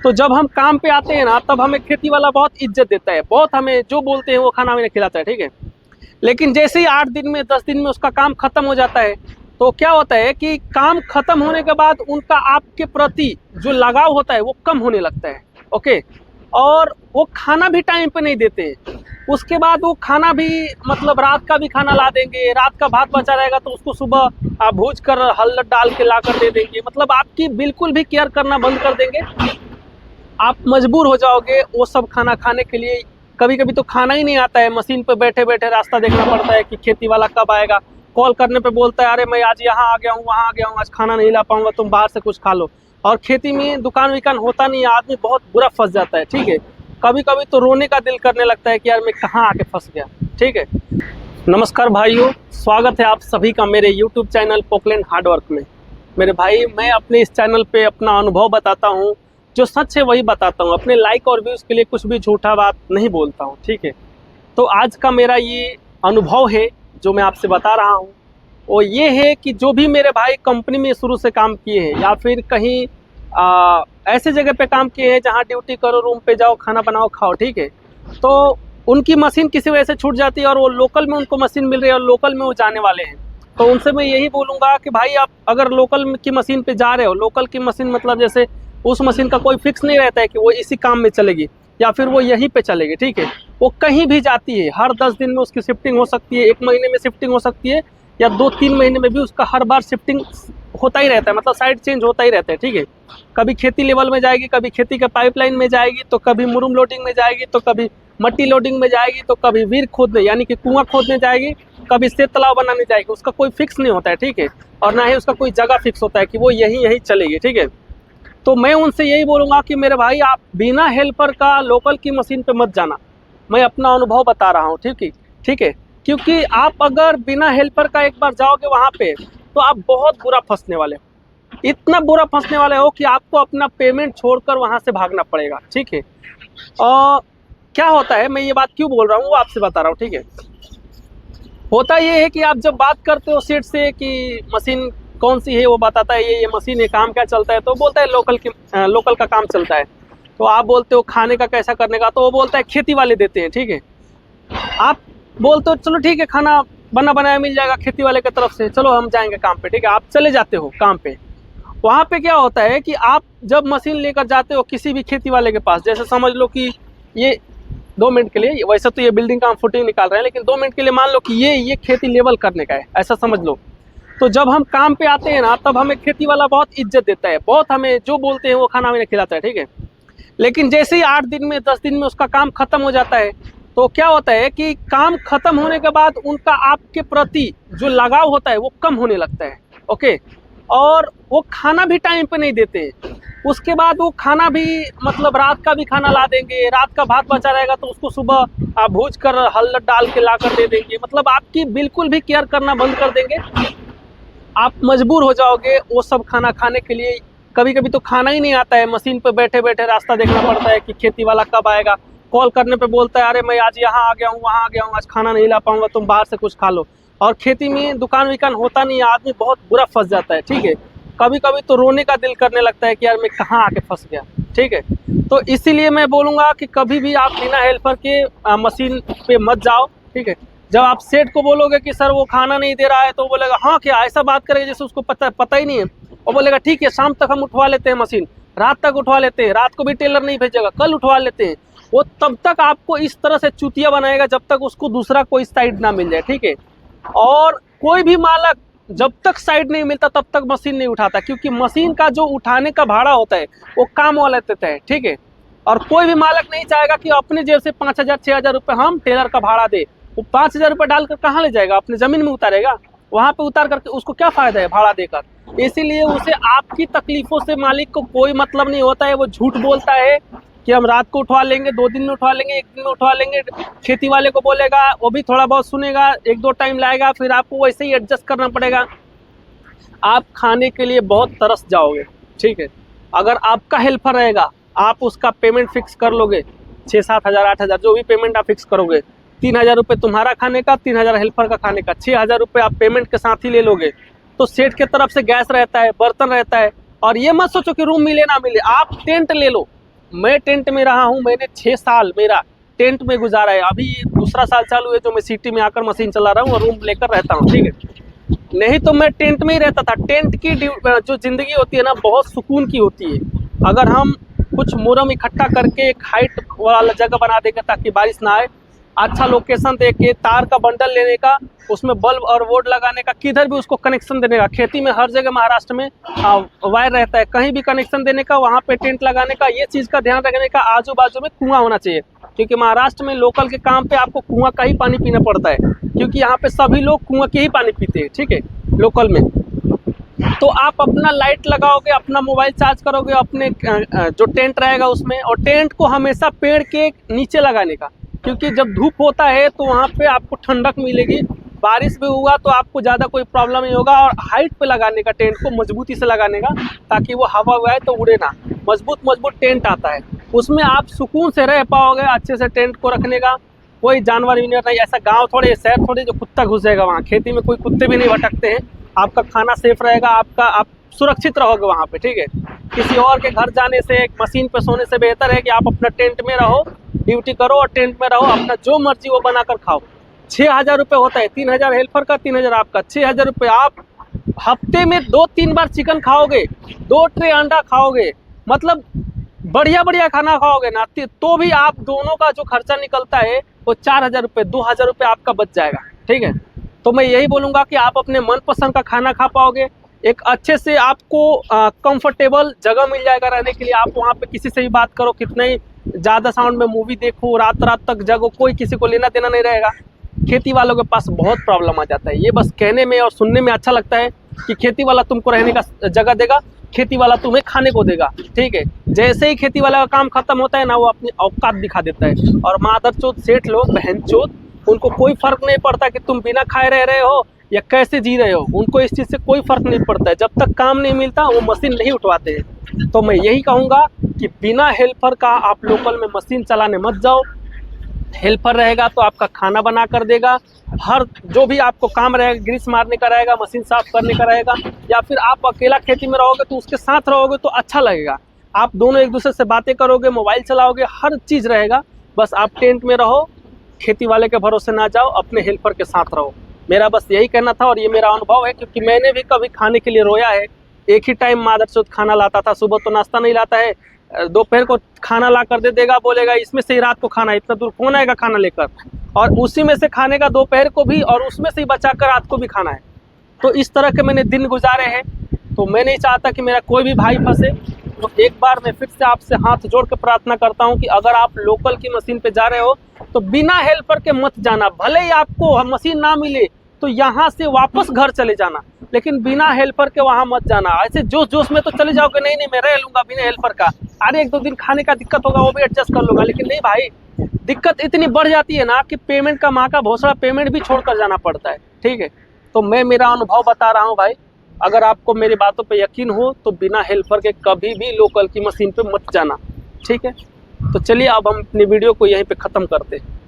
तो जब हम काम पे आते हैं ना, तब हमें खेती वाला बहुत इज्जत देता है, बहुत हमें जो बोलते हैं वो खाना हमें खिलाता है, ठीक है। लेकिन जैसे ही 8 दिन में 10 दिन में उसका काम खत्म हो जाता है, तो क्या होता है कि काम खत्म होने के बाद उनका आपके प्रति जो लगाव होता है वो कम होने लगता है, ओके। और वो खाना भी टाइम पे नहीं देते। उसके बाद वो खाना भी मतलब रात का भी खाना ला देंगे, रात का भात बचा रहेगा तो उसको सुबह आप भूज कर हल्दी डाल के ला कर दे देंगे, मतलब आपकी बिल्कुल भी केयर करना बंद कर देंगे। आप मजबूर हो जाओगे वो सब खाना खाने के लिए। कभी कभी तो खाना ही नहीं आता है, मशीन पे बैठे बैठे रास्ता देखना पड़ता है कि खेती वाला कब आएगा। कॉल करने पे बोलता है अरे मैं आज यहाँ आ गया हूँ, वहाँ आ गया हूँ, आज खाना नहीं ला पाऊंगा, तुम बाहर से कुछ खा लो। और खेती में दुकान विकान होता नहीं है, आदमी बहुत बुरा फंस जाता है, ठीक है। कभी कभी तो रोने का दिल करने लगता है कि यार मैं कहाँ आके फंस गया, ठीक है। नमस्कार भाइयों, स्वागत है आप सभी का मेरे यूट्यूब चैनल पोकलैंड हार्डवर्क में। मेरे भाई, मैं अपने इस चैनल पे अपना अनुभव बताता हूँ, जो सच है वही बताता हूँ। अपने लाइक और व्यूज़ के लिए कुछ भी झूठा बात नहीं बोलता हूँ, ठीक है। तो आज का मेरा ये अनुभव है जो मैं आपसे बता रहा हूँ, वो ये है कि जो भी मेरे भाई कंपनी में शुरू से काम किए हैं या फिर कहीं ऐसे जगह पे काम किए हैं जहाँ ड्यूटी करो, रूम पे जाओ, खाना बनाओ, खाओ, ठीक है। तो उनकी मशीन किसी वजह से छूट जाती है और वो लोकल में उनको मशीन मिल रही है और लोकल में वो जाने वाले हैं, तो उनसे मैं यही बोलूँगा कि भाई आप अगर लोकल की मशीन पे जा रहे हो, लोकल की मशीन मतलब जैसे उस मशीन का कोई फिक्स नहीं रहता है कि वो इसी काम में चलेगी या फिर वो यहीं पे चलेगी, ठीक है। वो कहीं भी जाती है, हर 10 दिन में उसकी शिफ्टिंग हो सकती है, 1 महीने में शिफ्टिंग हो सकती है, या 2-3 महीने में भी उसका हर बार शिफ्टिंग होता ही रहता है, मतलब साइड चेंज होता ही रहता है, ठीक है। कभी खेती लेवल में जाएगी, कभी खेती के पाइपलाइन में जाएगी, तो कभी मुरुम लोडिंग में जाएगी, तो कभी मट्टी लोडिंग में जाएगी, तो कभी वीर खोदने यानी कि कुआं खोदने जाएगी, कभी सेत तालाब बनाने जाएगी। उसका कोई फिक्स नहीं होता है, ठीक है। और ना ही उसका कोई जगह फिक्स होता है कि वो यहीं चलेगी, ठीक है। तो मैं उनसे यही बोलूँगा कि मेरे भाई आप बिना हेल्पर का लोकल की मशीन पे मत जाना। मैं अपना अनुभव बता रहा हूँ, ठीक है। क्योंकि आप अगर बिना हेल्पर का एक बार जाओगे वहाँ पे, तो आप बहुत बुरा फंसने वाले हो, इतना बुरा फंसने वाले हो कि आपको अपना पेमेंट छोड़कर वहाँ से भागना पड़ेगा, ठीक है। और क्या होता है, मैं ये बात क्यों बोल रहा हूँ वो आपसे बता रहा हूँ, ठीक है। होता ये है कि आप जब बात करते हो सेठ से कि मशीन कौन सी है, वो बताता है ये मशीन है, काम क्या चलता है, तो बोलता है लोकल का काम चलता है। तो आप बोलते हो खाने का कैसा करने का, तो वो बोलता है खेती वाले देते हैं, ठीक है। आप बोलते हो चलो ठीक है, खाना बना बनाया मिल जाएगा खेती वाले की तरफ से, चलो हम जाएंगे काम पे, ठीक है। आप चले जाते हो काम पे। वहाँ पे क्या होता है कि आप जब मशीन लेकर जाते हो किसी भी खेती वाले के पास, जैसे समझ लो कि ये 2 मिनट के लिए, वैसे तो ये बिल्डिंग का हम फुटिंग निकाल रहे हैं, लेकिन 2 मिनट के लिए मान लो कि ये खेती लेवल करने का है, ऐसा समझ लो। तो जब हम काम पे आते हैं ना, तब हमें खेती वाला बहुत इज्जत देता है, बहुत हमें जो बोलते हैं वो खाना हमें खिलाता है, ठीक है। लेकिन जैसे ही 8 दिन में 10 दिन में उसका काम खत्म हो जाता है, तो क्या होता है कि काम खत्म होने के बाद उनका आपके प्रति जो लगाव होता है वो कम होने लगता है, ओके। और वो खाना भी टाइम पे नहीं देते। उसके बाद वो खाना भी मतलब रात का भी खाना ला देंगे, रात का भात बचा रहेगा तो उसको सुबह आप भूज कर हल्दी डाल के ला कर दे देंगे, मतलब आपकी बिल्कुल भी केयर करना बंद कर देंगे। आप मजबूर हो जाओगे वो सब खाना खाने के लिए। कभी कभी तो खाना ही नहीं आता है, मशीन पे बैठे बैठे रास्ता देखना पड़ता है कि खेती वाला कब आएगा। कॉल करने पे बोलता है अरे मैं आज यहाँ आ गया हूँ, वहाँ आ गया हूँ, आज खाना नहीं ला पाऊंगा, तुम बाहर से कुछ खा लो। और खेती में दुकान विकान होता नहीं है, आदमी बहुत बुरा फंस जाता है, ठीक है। कभी कभी तो रोने का दिल करने लगता है कि यार मैं कहाँ आके फंस गया, ठीक है। तो इसीलिए मैं बोलूँगा कि कभी भी आप बिना हेल्पर के मशीन पे मत जाओ, ठीक है। जब आप सेठ को बोलोगे कि सर वो खाना नहीं दे रहा है, तो वो बोलेगा हाँ क्या, ऐसा बात करेगा जैसे उसको पता ही नहीं है। वो बोलेगा ठीक है, शाम तक हम उठवा लेते हैं मशीन, रात तक उठवा लेते हैं, रात को भी टेलर नहीं भेजेगा, कल उठवा लेते हैं। वो तब तक आपको इस तरह से चूतिया बनाएगा जब तक उसको दूसरा कोई साइड ना मिल जाए, ठीक है। और कोई भी मालक जब तक साइड नहीं मिलता तब तक मशीन नहीं उठाता, क्योंकि मशीन का जो उठाने का भाड़ा होता है वो काम वाला देता है, ठीक है। और कोई भी मालक नहीं चाहेगा कि अपने जेब से 5,000-6,000 रुपये हम टेलर का भाड़ा दे। वो 5,000 रुपये डालकर कहाँ ले जाएगा, अपने जमीन में उतारेगा, वहाँ पे उतार करके उसको क्या फायदा है भाड़ा देकर। इसीलिए उसे आपकी तकलीफों से मालिक को कोई मतलब नहीं होता है। वो झूठ बोलता है कि हम रात को उठवा लेंगे, 2 दिन में उठवा लेंगे, 1 दिन में उठवा लेंगे। खेती वाले को बोलेगा, वो भी थोड़ा बहुत सुनेगा, 1-2 टाइम लाएगा, फिर आपको वैसे ही एडजस्ट करना पड़ेगा। आप खाने के लिए बहुत तरस जाओगे, ठीक है। अगर आपका हेल्पर रहेगा, आप उसका पेमेंट फिक्स कर लोगे, 6-7 हज़ार 8 हज़ार जो भी पेमेंट आप फिक्स करोगे, 3,000 रुपये तुम्हारा खाने का, 3,000 हेल्पर का खाने का, 6,000 रुपये आप पेमेंट के साथ ही ले लोगे। तो सेठ के तरफ से गैस रहता है, बर्तन रहता है। और ये मत सोचो कि रूम मिले ना मिले, आप टेंट ले लो, मैं टेंट में रहा हूँ, मैंने 6 साल मेरा टेंट में गुजारा है। अभी ये दूसरा साल चालू है जो मैं सिटी में आकर मशीन चला रहा हूँ और रूम लेकर रहता हूँ, ठीक है। नहीं तो मैं टेंट में ही रहता था। टेंट की जो ज़िंदगी होती है ना, बहुत सुकून की होती है। अगर हम कुछ मुरम इकट्ठा करके एक हाइट वाला जगह बना देंगे ताकि बारिश ना आए, अच्छा लोकेशन दे के तार का बंडल लेने का, उसमें बल्ब और बोर्ड लगाने का, किधर भी उसको कनेक्शन देने का। खेती में हर जगह महाराष्ट्र में वायर रहता है, कहीं भी कनेक्शन देने का, वहाँ पे टेंट लगाने का, ये चीज़ का ध्यान रखने का। आजू बाजू में कुआं होना चाहिए, क्योंकि महाराष्ट्र में लोकल के काम पे आपको कुआं का ही पानी पीना पड़ता है, क्योंकि यहाँ पे सभी लोग कुआं के ही पानी पीते हैं, ठीक है, लोकल में। तो आप अपना लाइट लगाओगे, अपना मोबाइल चार्ज करोगे अपने जो टेंट रहेगा उसमें, और टेंट को हमेशा पेड़ के नीचे लगाने का, क्योंकि जब धूप होता है तो वहाँ पे आपको ठंडक मिलेगी। बारिश भी हुआ तो आपको ज़्यादा कोई प्रॉब्लम नहीं होगा। और हाइट पे लगाने का, टेंट को मजबूती से लगाने का, ताकि वो हवा हुआ है तो उड़े ना। मजबूत टेंट आता है, उसमें आप सुकून से रह पाओगे अच्छे से। टेंट को रखने का कोई जानवर नहीं, ऐसा गाँव थोड़े, शहर थोड़े जो कुत्ता घुस जाएगा वहाँ। खेती में कोई कुत्ते भी नहीं भटकते हैं। आपका खाना सेफ रहेगा, आप सुरक्षित रहोगे वहाँ पे, ठीक है। किसी और के घर जाने से, एक मशीन पे सोने से बेहतर है कि आप अपना टेंट में रहो, ड्यूटी करो और टेंट में रहो, अपना जो मर्जी वो बनाकर खाओ। 6,000 रुपये होता है, 3,000 हेल्पर का, 3,000 आपका, 6,000 रुपये। आप हफ्ते में 2-3 बार चिकन खाओगे, 2 ट्रे अंडा खाओगे, मतलब बढ़िया खाना खाओगे ना, तो भी आप दोनों का जो खर्चा निकलता है वो 4,000 रुपये, 2,000 रुपये आपका बच जाएगा, ठीक है। तो मैं यही बोलूँगा कि आप अपने मनपसंद का खाना खा पाओगे। एक अच्छे से आपको कंफर्टेबल जगह मिल जाएगा रहने के लिए। आप वहाँ पे किसी से भी बात करो, कितना ही ज़्यादा साउंड में मूवी देखो, रात तक जगो, कोई किसी को लेना देना नहीं रहेगा। खेती वालों के पास बहुत प्रॉब्लम आ जाता है। ये बस कहने में और सुनने में अच्छा लगता है कि खेती वाला तुमको रहने का जगह देगा, खेती वाला तुम्हें खाने को देगा, ठीक है। जैसे ही खेती वाला का काम खत्म होता है ना, वो अपनी औकात दिखा देता है। और मादरचोद सेठ लोग, बहनचोद, उनको कोई फर्क नहीं पड़ता कि तुम बिना खाए रह रहे हो या कैसे जी रहे हो। उनको इस चीज़ से कोई फर्क नहीं पड़ता है। जब तक काम नहीं मिलता वो मशीन नहीं उठवाते हैं। तो मैं यही कहूँगा कि बिना हेल्पर का आप लोकल में मशीन चलाने मत जाओ। हेल्पर रहेगा तो आपका खाना बना कर देगा, हर जो भी आपको काम रहेगा, ग्रीस मारने का रहेगा, मशीन साफ करने का रहेगा, या फिर आप अकेला खेती में रहोगे तो उसके साथ रहोगे तो अच्छा लगेगा। आप दोनों एक दूसरे से बातें करोगे, मोबाइल चलाओगे, हर चीज़ रहेगा। बस आप टेंट में रहो, खेती वाले के भरोसे ना जाओ, अपने हेल्पर के साथ रहो। मेरा बस यही कहना था और ये मेरा अनुभव है, क्योंकि मैंने भी कभी खाने के लिए रोया है। एक ही टाइम मादरचोद खाना लाता था, सुबह तो नाश्ता नहीं लाता है, दोपहर को खाना ला कर दे देगा, बोलेगा इसमें से ही रात को खाना है, इतना दूर कौन आएगा खाना लेकर, और उसी में से खाने का दोपहर को भी, और उसमें से ही बचा कर रात को भी खाना है। तो इस तरह के मैंने दिन गुजारे हैं। तो मैं नहीं चाहता कि मेरा कोई भी भाई फंसे। तो एक बार मैं फिर से आपसे हाथ जोड़ के प्रार्थना करता हूं कि अगर आप लोकल की मशीन पे जा रहे हो तो बिना हेल्पर के मत जाना। भले ही आपको मशीन ना मिले तो यहाँ से वापस घर चले जाना, लेकिन बिना हेल्पर के वहाँ मत जाना। ऐसे जोश में तो चले जाओगे, नहीं मैं रह लूँगा बिना हेल्पर का, अरे 1-2 दिन खाने का दिक्कत होगा वो भी एडजस्ट कर लूँगा। लेकिन नहीं भाई, दिक्कत इतनी बढ़ जाती है ना कि पेमेंट का, माँ का भोसड़ा पेमेंट भी छोड़ कर जाना पड़ता है, ठीक है। तो मैं मेरा अनुभव बता रहा हूँ भाई। अगर आपको मेरी बातों पे यकीन हो तो बिना हेल्पर के कभी भी लोकल की मशीन पे मत जाना, ठीक है। तो चलिए अब हम अपनी वीडियो को यहीं पे ख़त्म करते हैं।